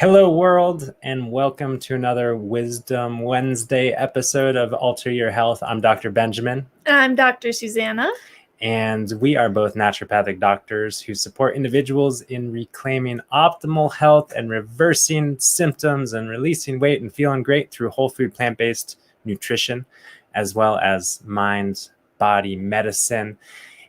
Hello, world, and welcome to another Wisdom Wednesday episode of Alter Your Health. I'm Dr. Benjamin. I'm Dr. Susanna. And we are both naturopathic doctors who support individuals in reclaiming optimal health and reversing symptoms and releasing weight and feeling great through whole food plant-based nutrition, as well as mind, body medicine.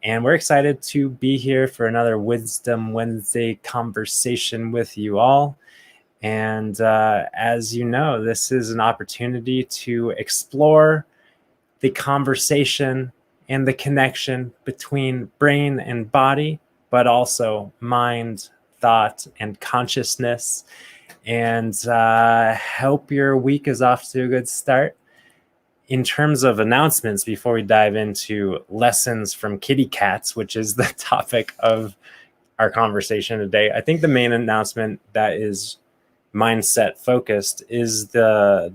And we're excited to be here for another Wisdom Wednesday conversation with you all. And as you know, this is an opportunity to explore the conversation and the connection between brain and body, but also mind, thought, and consciousness. And hope your week is off to a good start. In terms of announcements, before we dive into lessons from kitty cats, which is the topic of our conversation today, I think the main announcement that is mindset focused is the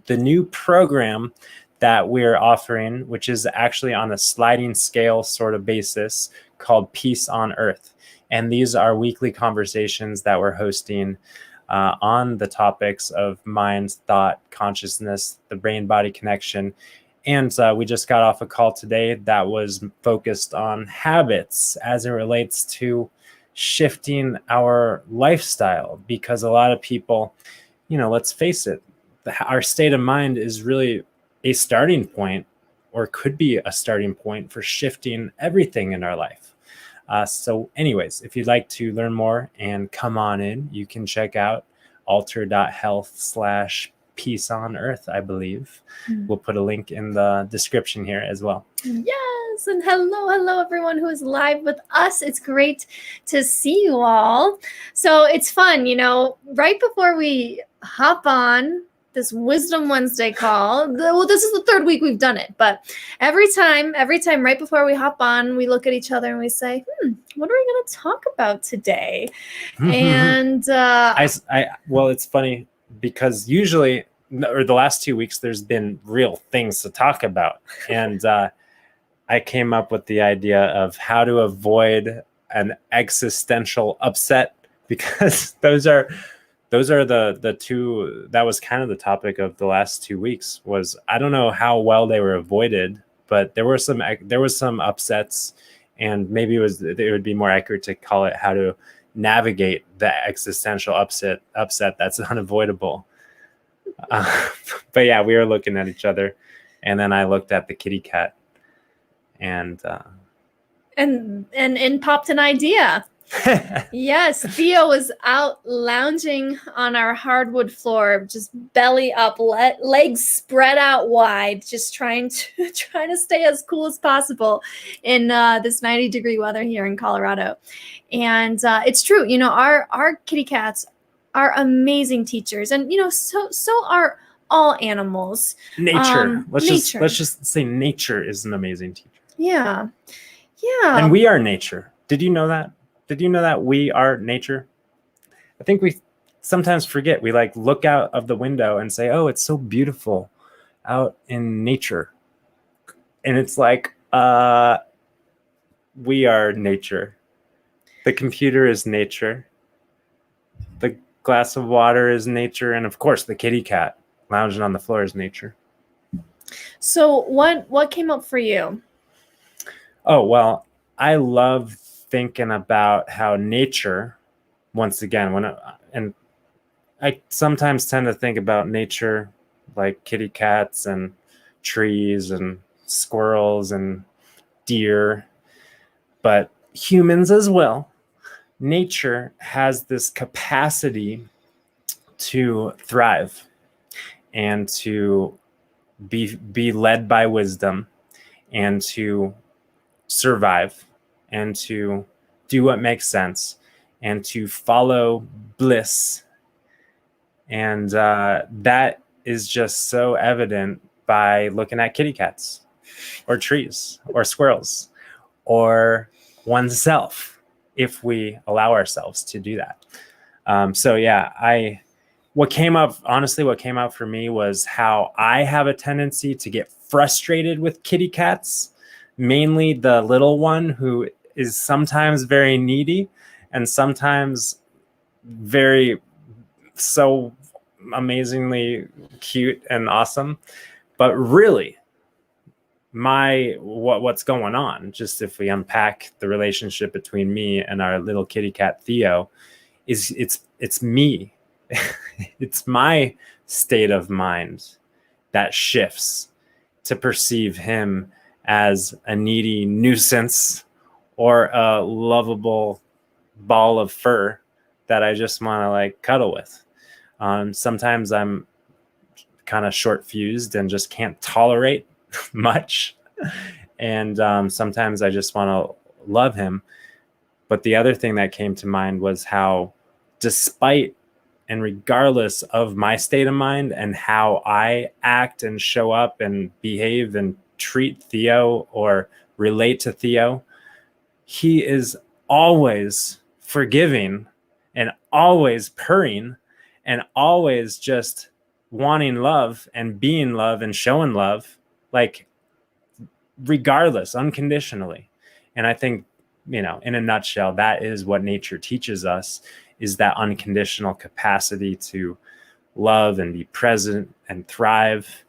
new program that we're offering, which is actually on a sliding scale sort of basis called Peace on Earth. And these are weekly conversations that we're hosting on the topics of mind, thought, consciousness, the brain-body connection. And we just got off a call today that was focused on habits as it relates to shifting our lifestyle, because a lot of people, let's face it, our state of mind is really a starting point, or could be a starting point for shifting everything in our life. So anyways, if you'd like to learn more and come on in, you can check out alter.health/peace on earth, I believe. We'll put a link in the description here as well. Yes, and hello everyone who is live with us. It's great to see you all. So it's fun, right before we hop on this Wisdom Wednesday call. Well, this is the third week we've done it, but every time right before we hop on, we look at each other and we say, what are we going to talk about today? And well, it's funny because usually, or the last 2 weeks, there's been real things to talk about. And I came up with the idea of how to avoid an existential upset, because those are the two, that was kind of the topic of the last 2 weeks. Was, I don't know how well they were avoided, but there was some upsets, and maybe it would be more accurate to call it how to navigate the existential upset that's unavoidable. But yeah, we were looking at each other, and then I looked at the kitty cat, and popped an idea. Yes, Theo was out lounging on our hardwood floor, just belly up, legs spread out wide, just trying to stay as cool as possible in this 90-degree weather here in Colorado. And it's true, our kitty cats are amazing teachers, and so are all animals. Nature. Let's just say nature is an amazing teacher. Yeah. And we are nature. Did you know that? Did you know that we are nature? I think we sometimes forget. We look out of the window and say, oh, it's so beautiful out in nature. And it's like, we are nature. The computer is nature. The glass of water is nature. And of course, the kitty cat lounging on the floor is nature. So what came up for you? Oh, well, I love thinking about how nature, once again, and I sometimes tend to think about nature like kitty cats and trees and squirrels and deer, but humans as well. Nature has this capacity to thrive and to be led by wisdom and to survive and to do what makes sense and to follow bliss. And that is just so evident by looking at kitty cats or trees or squirrels or oneself, if we allow ourselves to do that. So yeah, what came up for me was how I have a tendency to get frustrated with kitty cats, mainly the little one, who is sometimes very needy and sometimes very so amazingly cute and awesome. But really, what's going on, just if we unpack the relationship between me and our little kitty cat Theo, is it's me. It's my state of mind that shifts to perceive him as a needy nuisance or a lovable ball of fur that I just want to like cuddle with. Sometimes I'm kind of short fused and just can't tolerate much. And sometimes I just want to love him. But the other thing that came to mind was how, despite and regardless of my state of mind and how I act and show up and behave and treat Theo or relate to Theo, he is always forgiving and always purring and always just wanting love and being love and showing love, like regardless, unconditionally. And I think, in a nutshell, that is what nature teaches us, is that unconditional capacity to love and be present and thrive.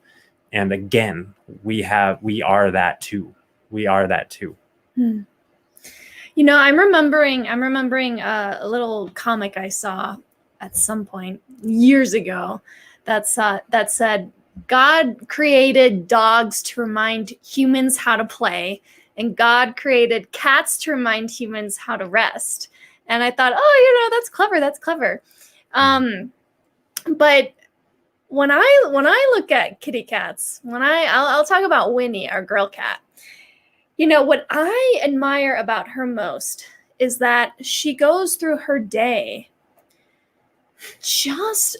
And again, we are that too. We are that too. I'm remembering a little comic I saw at some point years ago that said God created dogs to remind humans how to play, and God created cats to remind humans how to rest. And I thought, that's clever. But when I look at kitty cats, I'll talk about Winnie, our girl cat. What I admire about her most is that she goes through her day just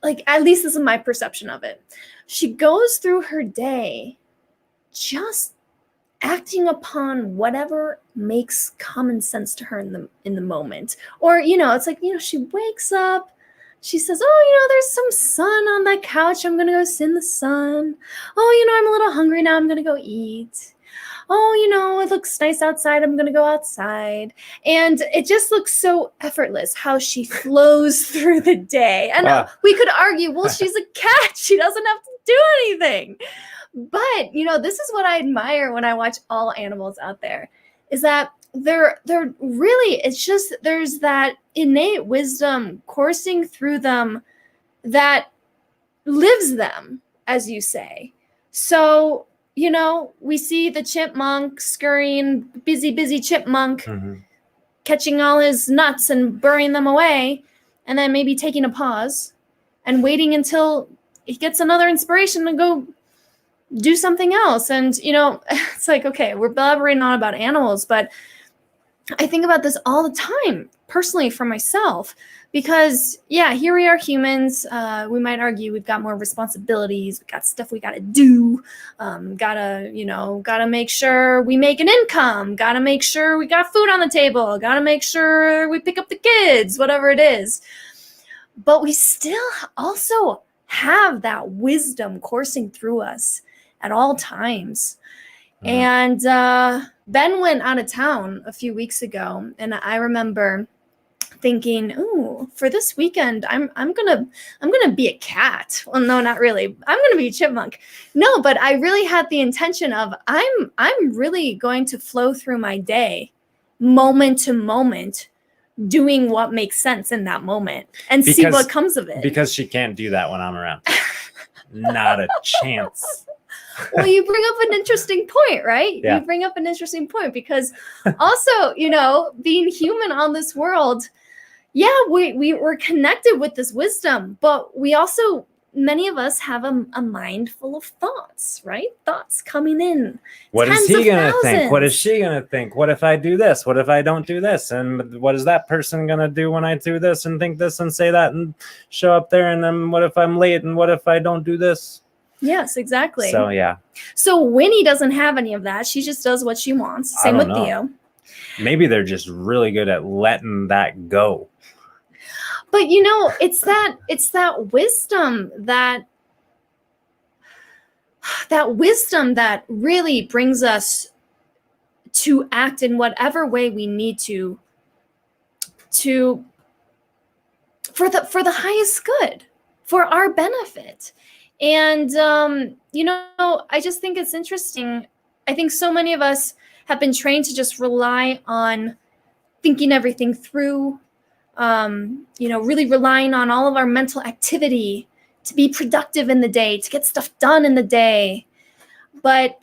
like, at least this is my perception of it. She goes through her day just acting upon whatever makes common sense to her in the moment. Or, it's like, she wakes up, she says, there's some sun on that couch, I'm going to go sit in the sun. I'm a little hungry now, I'm going to go eat. It looks nice outside, I'm going to go outside. And it just looks so effortless how she flows through the day. And we could argue, well, she's a cat, she doesn't have to do anything. But, this is what I admire when I watch all animals out there, is that they're really, it's just, there's that innate wisdom coursing through them that lives them, as you say. So, we see the chipmunk scurrying, busy chipmunk, catching all his nuts and burying them away, and then maybe taking a pause and waiting until he gets another inspiration to go do something else. And, it's like, okay, we're blabbering on about animals, but I think about this all the time, personally, for myself, because here we are humans. We might argue we've got more responsibilities. We got stuff we got to do. Gotta make sure we make an income. Gotta make sure we got food on the table. Gotta make sure we pick up the kids, whatever it is. But we still also have that wisdom coursing through us at all times. And Ben went out of town a few weeks ago, and I remember thinking, "Ooh, for this weekend, I'm gonna be a cat." Well, no, not really. I'm gonna be a chipmunk. No, but I really had the intention of I'm really going to flow through my day, moment to moment, doing what makes sense in that moment, and see what comes of it. Because she can't do that when I'm around. Not a chance. Well, you bring up an interesting point, right? Yeah. You bring up an interesting point, because also, being human on this world, we're connected with this wisdom, but we also, many of us have a mind full of thoughts, right? Thoughts coming in. What is he going to think? What is she going to think? What if I do this? What if I don't do this? And what is that person going to do when I do this and think this and say that and show up there? And then what if I'm late? And what if I don't do this? Yes, exactly. So, yeah. So Winnie doesn't have any of that. She just does what she wants. Same with Theo. Maybe they're just really good at letting that go. But it's that wisdom that really brings us to act in whatever way we need to for the highest good, for our benefit. And I just think it's interesting. I think so many of us have been trained to just rely on thinking everything through, really relying on all of our mental activity to be productive in the day, to get stuff done in the day. But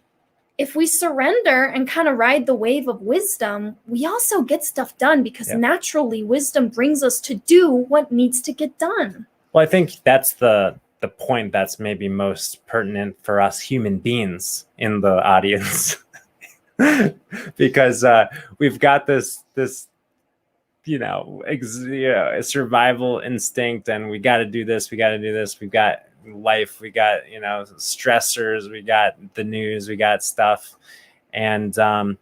if we surrender and kind of ride the wave of wisdom, we also get stuff done, because naturally wisdom brings us to do what needs to get done. Well, I think that's the point that's maybe most pertinent for us human beings in the audience. Because we've got this survival instinct, and we got to do this, we've got life, we got stressors, we got the news, we got stuff. And our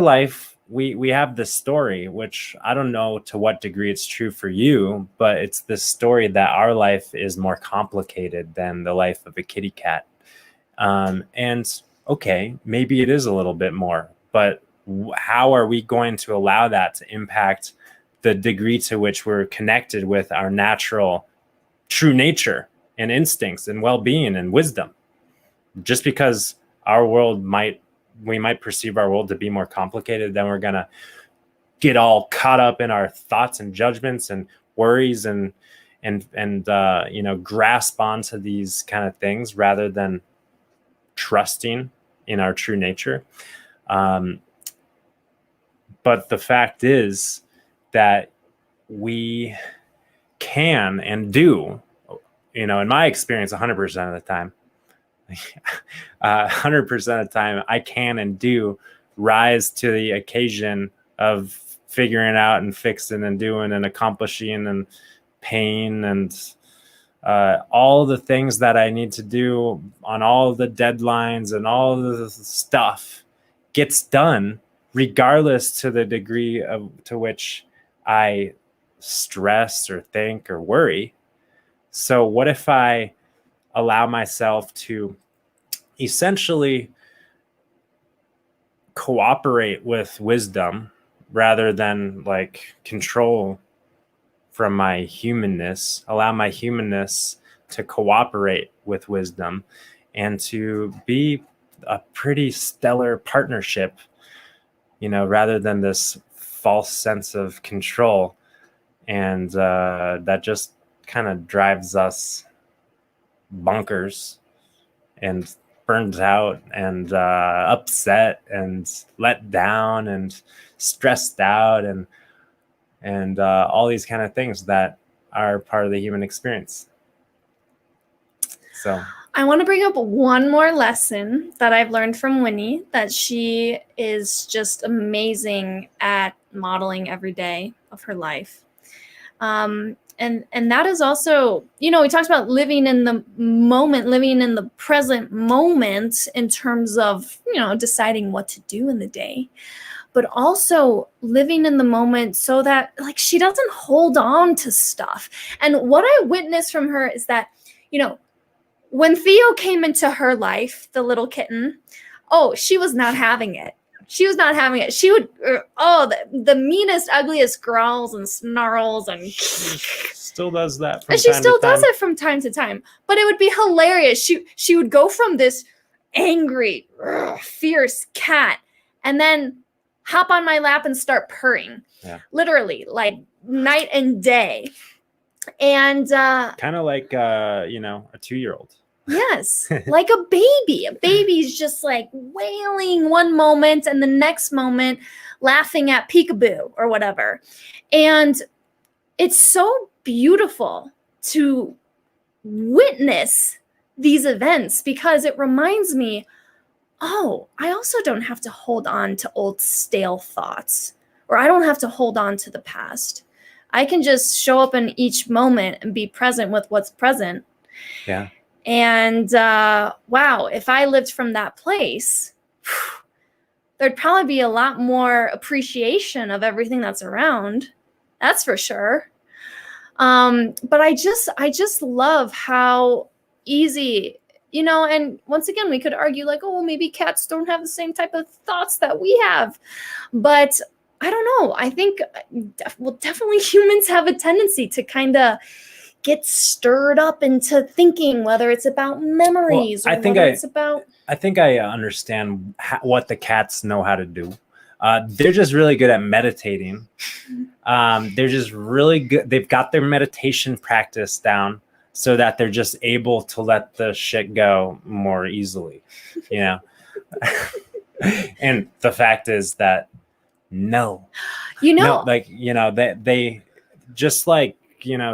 life, we have this story, which I don't know to what degree it's true for you, but it's this story that our life is more complicated than the life of a kitty cat. And okay, maybe it is a little bit more, but how are we going to allow that to impact the degree to which we're connected with our natural true nature and instincts and well-being and wisdom? Just because we might perceive our world to be more complicated, then we're going to get all caught up in our thoughts and judgments and worries and grasp onto these kind of things rather than trusting in our true nature. But the fact is that we can and do, in my experience, 100% of the time, 100% of the time, I can and do rise to the occasion of figuring out and fixing and doing and accomplishing and paying and all the things that I need to do on all the deadlines, and all the stuff gets done regardless to the degree to which I stress or think or worry. So what if I allow myself to essentially cooperate with wisdom rather than control from my humanness, allow my humanness to cooperate with wisdom and to be a pretty stellar partnership, rather than this false sense of control. And that just kind of drives us bonkers and burned out and upset and let down and stressed out and all these kind of things that are part of the human experience. So I want to bring up one more lesson that I've learned from Winnie, that she is just amazing at modeling every day of her life. And that is also, we talked about living in the moment, living in the present moment in terms of, deciding what to do in the day, but also living in the moment so that she doesn't hold on to stuff. And what I witnessed from her is that, when Theo came into her life, the little kitten, she was not having it. She was not having it. She would, the meanest, ugliest growls and snarls, and still does that. And she still does it from time to time. But it would be hilarious. She would go from this angry, fierce cat, and then hop on my lap and start purring, literally, like night and day. And kind of like a 2-year-old. Yes, like a baby. A baby's just wailing one moment and the next moment laughing at peekaboo or whatever. And it's so beautiful to witness these events, because it reminds me, I also don't have to hold on to old stale thoughts, or I don't have to hold on to the past. I can just show up in each moment and be present with what's present. Yeah. And wow, if I lived from that place, there'd probably be a lot more appreciation of everything that's around. That's for sure. But I just love how easy, and once again, we could argue maybe cats don't have the same type of thoughts that we have. But I don't know. I think, well, definitely humans have a tendency to kind of get stirred up into thinking, whether it's about memories or whether it's about. I think I understand what the cats know how to do. They're just really good at meditating. They're just really good. They've got their meditation practice down so that they're just able to let the shit go more easily, you know? And the fact is that no, like, they just like,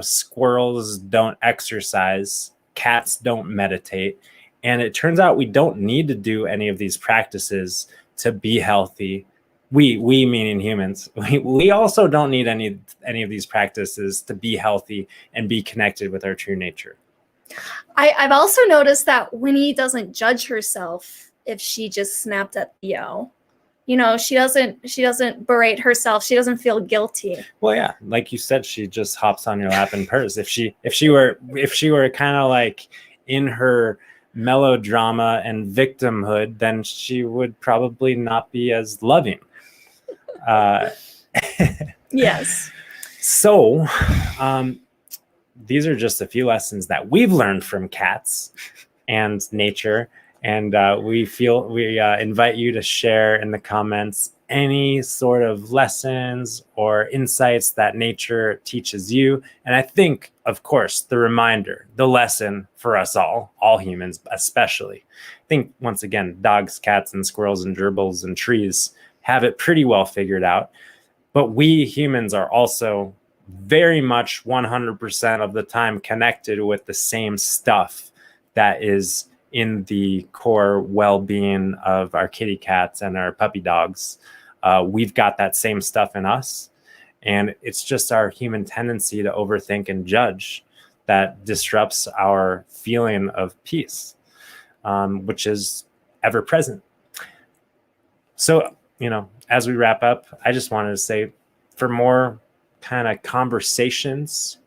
squirrels don't exercise, cats don't meditate. And it turns out we don't need to do any of these practices to be healthy. We meaning humans, we also don't need any of these practices to be healthy and be connected with our true nature. I've also noticed that Winnie doesn't judge herself if she just snapped at Theo. She doesn't berate herself. She doesn't feel guilty. Well, yeah, like you said, she just hops on your lap and purrs. If she were kind of like in her melodrama and victimhood, then she would probably not be as loving. Yes. So, these are just a few lessons that we've learned from cats and nature. And we invite you to share in the comments any sort of lessons or insights that nature teaches you. And I think, of course, the lesson for us all humans especially. I think, once again, dogs, cats, and squirrels and gerbils and trees have it pretty well figured out. But we humans are also very much 100% of the time connected with the same stuff that is in the core well-being of our kitty cats and our puppy dogs. We've got that same stuff in us, and it's just our human tendency to overthink and judge that disrupts our feeling of peace, which is ever present. So, as we wrap up, I just wanted to say, for more kind of conversations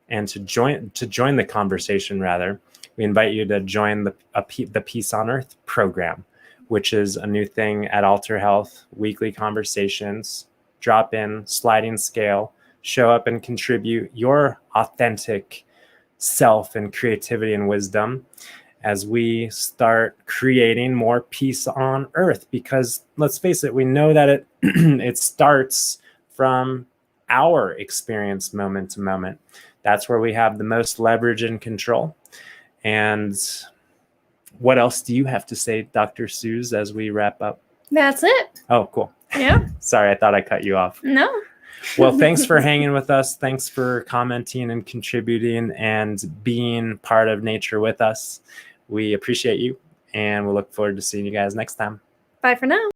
and to join the conversation, rather, we invite you to join the Peace on Earth program, which is a new thing at Alter Health. Weekly conversations, drop in, sliding scale, show up and contribute your authentic self and creativity and wisdom as we start creating more peace on Earth. Because let's face it, we know that it starts from our experience moment to moment. That's where we have the most leverage and control. And what else do you have to say, Dr. Suze, as we wrap up? That's it. Oh, cool. Yeah. Sorry, I thought I cut you off. No. Well, thanks for hanging with us. Thanks for commenting and contributing and being part of nature with us. We appreciate you, and we'll look forward to seeing you guys next time. Bye for now.